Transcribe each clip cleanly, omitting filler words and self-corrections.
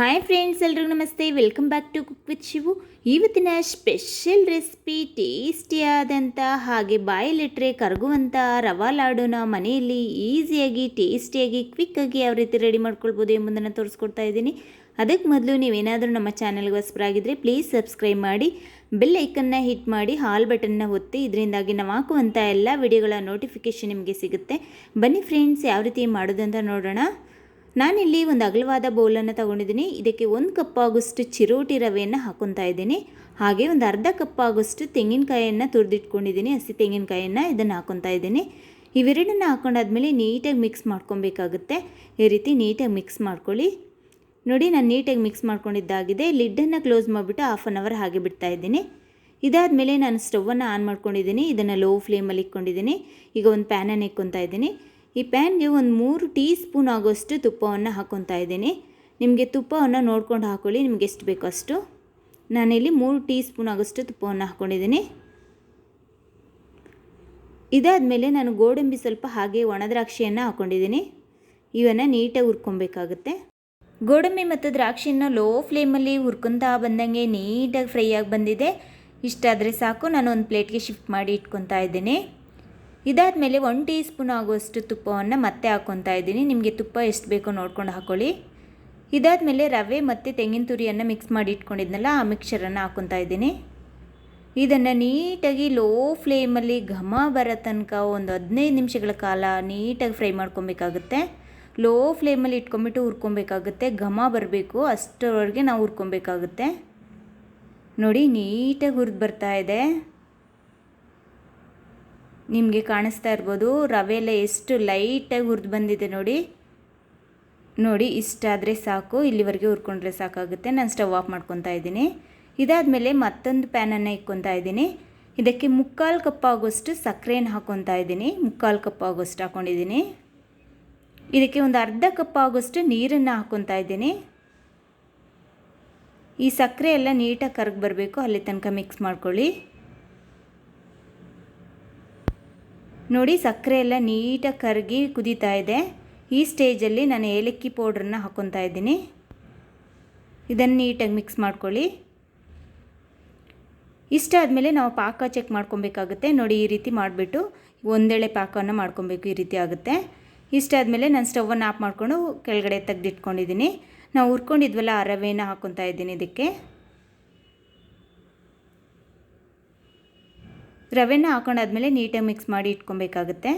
Hi friends, ಎಲ್ರಿಗೂ ನಮಸ್ತೆ. Welcome back to cook with Shivu. ಇವತ್ತಿನ ಸ್ಪೆಷಲ್ ರೆಸಿಪಿ ಟೇಸ್ಟಿಯಾದಂಥ ಹಾಗೆ ಬಾಯಲ್ಲಿಟ್ಟರೆ ಕರಗುವಂಥ ರವಾ ಲಾಡುನ ಮನೆಯಲ್ಲಿ ಈಸಿಯಾಗಿ ಟೇಸ್ಟಿಯಾಗಿ ಕ್ವಿಕ್ಕಾಗಿ ಯಾವ ರೀತಿ ರೆಡಿ ಮಾಡ್ಕೊಳ್ಬೋದು ಎಂಬುದನ್ನು ತೋರಿಸ್ಕೊಡ್ತಾ ಇದ್ದೀನಿ. ಅದಕ್ಕೆ ಮೊದಲು ನೀವೇನಾದರೂ ನಮ್ಮ ಚಾನಲ್ಗೆ ಹೊಸಬರಾಗಿದ್ದರೆ ಪ್ಲೀಸ್ ಸಬ್ಸ್ಕ್ರೈಬ್ ಮಾಡಿ, ಬೆಲ್ ಐಕನ್ನ ಹಿಟ್ ಮಾಡಿ, ಹಾಲ್ ಬಟನ್ನ ಒತ್ತಿ. ಇದರಿಂದಾಗಿ ನಾವು ಹಾಕುವಂಥ ಎಲ್ಲ ವಿಡಿಯೋಗಳ ನೋಟಿಫಿಕೇಷನ್ ನಿಮಗೆ ಸಿಗುತ್ತೆ. ಬನ್ನಿ ಫ್ರೆಂಡ್ಸ್, ಯಾವ ರೀತಿ ಮಾಡೋದು ಅಂತ ನೋಡೋಣ. ನಾನಿಲ್ಲಿ ಒಂದು ಅಗಲವಾದ ಬೌಲನ್ನು ತೊಗೊಂಡಿದ್ದೀನಿ. ಇದಕ್ಕೆ 1 ಕಪ್ ಆಗೋಷ್ಟು ಚಿರೋಟಿ ರವೆಯನ್ನು ಹಾಕ್ಕೊತಾ ಇದ್ದೀನಿ. ಹಾಗೆ ಒಂದು ಅರ್ಧ ಕಪ್ ಆಗೋಷ್ಟು ತೆಂಗಿನಕಾಯಿಯನ್ನು ತುರಿದಿಟ್ಕೊಂಡಿದ್ದೀನಿ. ಹಸಿ ತೆಂಗಿನಕಾಯಿಯನ್ನು ಇದನ್ನು ಹಾಕ್ಕೊತಾ ಇದ್ದೀನಿ. ಇವೆರಡನ್ನು ಹಾಕ್ಕೊಂಡಾದ್ಮೇಲೆ ನೀಟಾಗಿ ಮಿಕ್ಸ್ ಮಾಡ್ಕೊಬೇಕಾಗುತ್ತೆ. ಈ ರೀತಿ ನೀಟಾಗಿ ಮಿಕ್ಸ್ ಮಾಡ್ಕೊಳ್ಳಿ. ನೋಡಿ, ನಾನು ನೀಟಾಗಿ ಮಿಕ್ಸ್ ಮಾಡ್ಕೊಂಡಿದ್ದಾಗಿದೆ. ಲಿಡ್ಡನ್ನು ಕ್ಲೋಸ್ ಮಾಡಿಬಿಟ್ಟು 1/2 ಅವರ್ ಹಾಗೆ ಬಿಡ್ತಾ ಇದ್ದೀನಿ. ಇದಾದಮೇಲೆ ನಾನು ಸ್ಟವನ್ನು ಆನ್ ಮಾಡ್ಕೊಂಡಿದ್ದೀನಿ. ಇದನ್ನು ಲೋ ಫ್ಲೇಮಲ್ಲಿ ಇಟ್ಕೊಂಡಿದ್ದೀನಿ. ಈಗ ಒಂದು ಪ್ಯಾನನ್ನು ಇಟ್ಕೊತಾ ಇದ್ದೀನಿ. ಈ ಪ್ಯಾನ್ಗೆ ಒಂದು 3 ಟೀ ಸ್ಪೂನ್ ಆಗೋಷ್ಟು ತುಪ್ಪವನ್ನು ಹಾಕ್ಕೊತಾ ಇದ್ದೀನಿ. ನಿಮಗೆ ತುಪ್ಪವನ್ನು ನೋಡ್ಕೊಂಡು ಹಾಕ್ಕೊಳ್ಳಿ, ನಿಮಗೆ ಎಷ್ಟು ಬೇಕೋ ಅಷ್ಟು. ನಾನಿಲ್ಲಿ 3 ಟೀ ಸ್ಪೂನ್ ಆಗೋಷ್ಟು ತುಪ್ಪವನ್ನು ಹಾಕ್ಕೊಂಡಿದ್ದೀನಿ. ಇದಾದಮೇಲೆ ನಾನು ಗೋಡಂಬಿ ಸ್ವಲ್ಪ ಹಾಗೆ ಒಣ ದ್ರಾಕ್ಷಿಯನ್ನು ಹಾಕ್ಕೊಂಡಿದ್ದೀನಿ. ಇವನ್ನು ನೀಟಾಗಿ ಹುರ್ಕೊಬೇಕಾಗುತ್ತೆ. ಗೋಡಂಬಿ ಮತ್ತು ದ್ರಾಕ್ಷಿಯನ್ನು ಲೋ ಫ್ಲೇಮಲ್ಲಿ ಹುರ್ಕೊತಾ ಬಂದಂಗೆ ನೀಟಾಗಿ ಫ್ರೈ ಆಗಿ ಬಂದಿದೆ. ಇಷ್ಟಾದರೆ ಸಾಕು. ನಾನು ಒಂದು ಪ್ಲೇಟ್ಗೆ ಶಿಫ್ಟ್ ಮಾಡಿ ಇಟ್ಕೊತಾ ಇದ್ದೀನಿ. ಇದಾದಮೇಲೆ 1 ಟೀ ಸ್ಪೂನ್ ಆಗುವಷ್ಟು ತುಪ್ಪವನ್ನು ಮತ್ತೆ ಹಾಕ್ಕೊತಾ ಇದ್ದೀನಿ. ನಿಮಗೆ ತುಪ್ಪ ಎಷ್ಟು ಬೇಕೋ ನೋಡ್ಕೊಂಡು ಹಾಕ್ಕೊಳ್ಳಿ. ಇದಾದಮೇಲೆ ರವೆ ಮತ್ತು ತೆಂಗಿನ ತುರಿಯನ್ನು ಮಿಕ್ಸ್ ಮಾಡಿ ಇಟ್ಕೊಂಡಿದ್ನಲ್ಲ, ಆ ಮಿಕ್ಸರನ್ನು ಹಾಕ್ಕೊತಾ ಇದ್ದೀನಿ. ಇದನ್ನು ನೀಟಾಗಿ ಲೋ ಫ್ಲೇಮಲ್ಲಿ ಘಮ ಬರೋ ತನಕ ಒಂದು 15 ನಿಮಿಷಗಳ ಕಾಲ ನೀಟಾಗಿ ಫ್ರೈ ಮಾಡ್ಕೊಬೇಕಾಗುತ್ತೆ. ಲೋ ಫ್ಲೇಮಲ್ಲಿ ಇಟ್ಕೊಂಬಿಟ್ಟು ಹುರ್ಕೊಬೇಕಾಗುತ್ತೆ. ಘಮ ಬರಬೇಕು, ಅಷ್ಟರವರೆಗೆ ನಾವು ಹುರ್ಕೊಬೇಕಾಗುತ್ತೆ. ನೋಡಿ, ನೀಟಾಗಿ ಹುರಿದು ಬರ್ತಾ ಇದೆ. ನಿಮಗೆ ಕಾಣಿಸ್ತಾ ಇರ್ಬೋದು ರವೆ ಎಲ್ಲ ಎಷ್ಟು ಲೈಟಾಗಿ ಹುರಿದು ಬಂದಿದೆ. ನೋಡಿ ಇಷ್ಟಾದರೆ ಸಾಕು. ಇಲ್ಲಿವರೆಗೆ ಹುರ್ಕೊಂಡ್ರೆ ಸಾಕಾಗುತ್ತೆ. ನಾನು ಸ್ಟವ್ ಆಫ್ ಮಾಡ್ಕೊತಾ ಇದ್ದೀನಿ. ಇದಾದಮೇಲೆ ಮತ್ತೊಂದು ಪ್ಯಾನನ್ನು ಇಟ್ಕೊತಾ ಇದ್ದೀನಿ. ಇದಕ್ಕೆ 3/4 ಕಪ್ ಆಗೋಷ್ಟು ಸಕ್ಕರೆಯನ್ನು ಹಾಕ್ಕೊತಾ ಇದ್ದೀನಿ. 3/4 ಕಪ್ ಆಗೋಷ್ಟು ಹಾಕ್ಕೊಂಡಿದ್ದೀನಿ. ಇದಕ್ಕೆ ಒಂದು ಅರ್ಧ ಕಪ್ ಆಗೋಷ್ಟು ನೀರನ್ನು ಹಾಕ್ಕೊತಾ ಇದ್ದೀನಿ. ಈ ಸಕ್ಕರೆ ಎಲ್ಲ ನೀಟಾಗಿ ಕರಗಿ ಬರಬೇಕು, ಅಲ್ಲಿ ತನಕ ಮಿಕ್ಸ್ ಮಾಡ್ಕೊಳ್ಳಿ. ನೋಡಿ, ಸಕ್ಕರೆ ಎಲ್ಲ ನೀಟಾಗಿ ಕರಗಿ ಕುದೀತಾ ಇದೆ. ಈ ಸ್ಟೇಜಲ್ಲಿ ನಾನು ಏಲಕ್ಕಿ ಪೌಡ್ರನ್ನ ಹಾಕ್ಕೊತಾ ಇದ್ದೀನಿ. ಇದನ್ನು ನೀಟಾಗಿ ಮಿಕ್ಸ್ ಮಾಡ್ಕೊಳ್ಳಿ. ಇಷ್ಟಾದಮೇಲೆ ನಾವು ಪಾಕ ಚೆಕ್ ಮಾಡ್ಕೊಬೇಕಾಗುತ್ತೆ. ನೋಡಿ, ಈ ರೀತಿ ಮಾಡಿಬಿಟ್ಟು ಒಂದೆಳೆ ಪಾಕವನ್ನು ಮಾಡ್ಕೊಬೇಕು. ಈ ರೀತಿ ಆಗುತ್ತೆ. ಇಷ್ಟಾದಮೇಲೆ ನಾನು ಸ್ಟವನ್ನು ಆಫ್ ಮಾಡಿಕೊಂಡು ಕೆಳಗಡೆ ತೆಗೆದಿಟ್ಕೊಂಡಿದ್ದೀನಿ. ನಾವು ಹುರ್ಕೊಂಡಿದ್ವಲ್ಲ ಆ ರವೆನ ಹಾಕ್ಕೊತಾ ಇದ್ದೀನಿ. ಇದಕ್ಕೆ ರವೆನ ಹಾಕೊಂಡಾದ್ಮೇಲೆ ನೀಟಾಗಿ ಮಿಕ್ಸ್ ಮಾಡಿ ಇಟ್ಕೊಬೇಕಾಗುತ್ತೆ.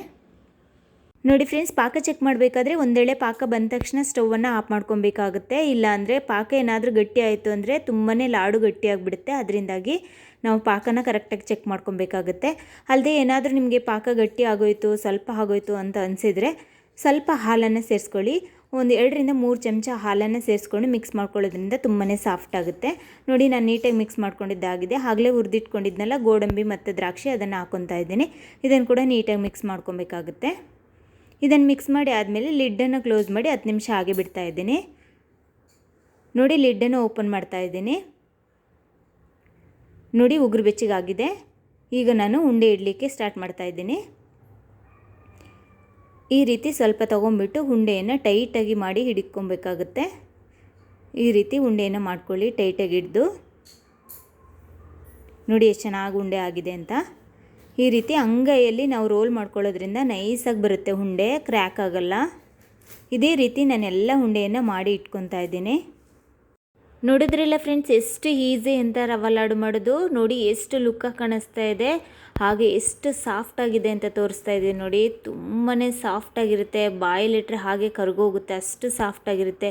ನೋಡಿ ಫ್ರೆಂಡ್ಸ್, ಪಾಕ ಚೆಕ್ ಮಾಡಬೇಕಾದ್ರೆ ಒಂದೇಳೆ ಪಾಕ ಬಂದ ತಕ್ಷಣ ಸ್ಟವನ್ನು ಆಫ್ ಮಾಡ್ಕೊಬೇಕಾಗುತ್ತೆ. ಇಲ್ಲಾಂದರೆ ಪಾಕ ಏನಾದರೂ ಗಟ್ಟಿ ಆಯಿತು ಅಂದರೆ ತುಂಬಾ ಲಾಡು ಗಟ್ಟಿಯಾಗಿಬಿಡುತ್ತೆ. ಅದರಿಂದಾಗಿ ನಾವು ಪಾಕನ ಕರೆಕ್ಟಾಗಿ ಚೆಕ್ ಮಾಡ್ಕೊಬೇಕಾಗುತ್ತೆ. ಅಲ್ಲದೆ ಏನಾದರೂ ನಿಮಗೆ ಪಾಕ ಗಟ್ಟಿ ಆಗೋಯಿತು, ಸ್ವಲ್ಪ ಆಗೋಯಿತು ಅಂತ ಅನಿಸಿದರೆ ಸ್ವಲ್ಪ ಹಾಲನ್ನು ಸೇರಿಸ್ಕೊಳ್ಳಿ. ಒಂದು 2ರಿಂದ 3 ಚಮಚ ಹಾಲನ್ನು ಸೇರಿಸ್ಕೊಂಡು ಮಿಕ್ಸ್ ಮಾಡ್ಕೊಳ್ಳೋದ್ರಿಂದ ತುಂಬಾ ಸಾಫ್ಟ್ ಆಗುತ್ತೆ. ನೋಡಿ, ನಾನು ನೀಟಾಗಿ ಮಿಕ್ಸ್ ಮಾಡ್ಕೊಂಡಿದ್ದಾಗಿದೆ. ಆಗಲೇ ಹುರಿದಿಟ್ಕೊಂಡಿದ್ನಲ್ಲ ಗೋಡಂಬಿ ಮತ್ತು ದ್ರಾಕ್ಷಿ, ಅದನ್ನು ಹಾಕ್ಕೊತಾ ಇದ್ದೀನಿ. ಇದನ್ನು ಕೂಡ ನೀಟಾಗಿ ಮಿಕ್ಸ್ ಮಾಡ್ಕೊಬೇಕಾಗುತ್ತೆ. ಇದನ್ನು ಮಿಕ್ಸ್ ಮಾಡಿ ಆದಮೇಲೆ ಲಿಡ್ಡನ್ನು ಕ್ಲೋಸ್ ಮಾಡಿ 10 ನಿಮಿಷ ಹಾಗೆ ಬಿಡ್ತಾ ಇದ್ದೀನಿ. ನೋಡಿ, ಲಿಡ್ಡನ್ನು ಓಪನ್ ಮಾಡ್ತಾ ಇದ್ದೀನಿ. ನೋಡಿ, ಉಗುರು ಬೆಚ್ಚಗಾಗಿದೆ. ಈಗ ನಾನು ಉಂಡೆ ಇಡಲಿಕ್ಕೆ ಸ್ಟಾರ್ಟ್ ಮಾಡ್ತಾ ಇದ್ದೀನಿ. ಈ ರೀತಿ ಸ್ವಲ್ಪ ತೊಗೊಂಬಿಟ್ಟು ಉಂಡೆಯನ್ನು ಟೈಟಾಗಿ ಮಾಡಿ ಹಿಡ್ಕೊಬೇಕಾಗುತ್ತೆ. ಈ ರೀತಿ ಉಂಡೆಯನ್ನು ಮಾಡ್ಕೊಳ್ಳಿ, ಟೈಟಾಗಿ ಹಿಡಿದು. ನೋಡಿ ಎಷ್ಟು ಚೆನ್ನಾಗಿ ಉಂಡೆ ಆಗಿದೆ ಅಂತ. ಈ ರೀತಿ ಅಂಗೈಯಲ್ಲಿ ನಾವು ರೋಲ್ ಮಾಡ್ಕೊಳ್ಳೋದ್ರಿಂದ ನೈಸಾಗಿ ಬರುತ್ತೆ ಉಂಡೆ, ಕ್ರ್ಯಾಕ್ ಆಗೋಲ್ಲ. ಇದೇ ರೀತಿ ನಾನೆಲ್ಲ ಉಂಡೆಯನ್ನು ಮಾಡಿ ಇಟ್ಕೊತಾ ಇದ್ದೀನಿ. ನೋಡಿದ್ರಲ್ಲ ಫ್ರೆಂಡ್ಸ್, ಎಷ್ಟು ಈಸಿ ಅಂತ ರವಾ ಲಾಡು ಮಾಡೋದು. ನೋಡಿ ಎಷ್ಟು ಲುಕ್ಕಾಗಿ ಕಾಣಿಸ್ತಾ ಇದೆ, ಹಾಗೆ ಎಷ್ಟು ಸಾಫ್ಟಾಗಿದೆ ಅಂತ ತೋರಿಸ್ತಾ ಇದೆ. ನೋಡಿ, ತುಂಬಾ ಸಾಫ್ಟಾಗಿರುತ್ತೆ. ಬಾಯಲ್ಲಿಟ್ಟರೆ ಹಾಗೆ ಕರಗೋಗುತ್ತೆ, ಅಷ್ಟು ಸಾಫ್ಟಾಗಿರುತ್ತೆ.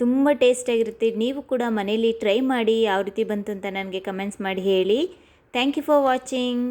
ತುಂಬ ಟೇಸ್ಟಾಗಿರುತ್ತೆ. ನೀವು ಕೂಡ ಮನೇಲಿ ಟ್ರೈ ಮಾಡಿ ಯಾವ ರೀತಿ ಬಂತು ಅಂತ ನನಗೆ ಕಮೆಂಟ್ಸ್ ಮಾಡಿ ಹೇಳಿ. Thank you for watching.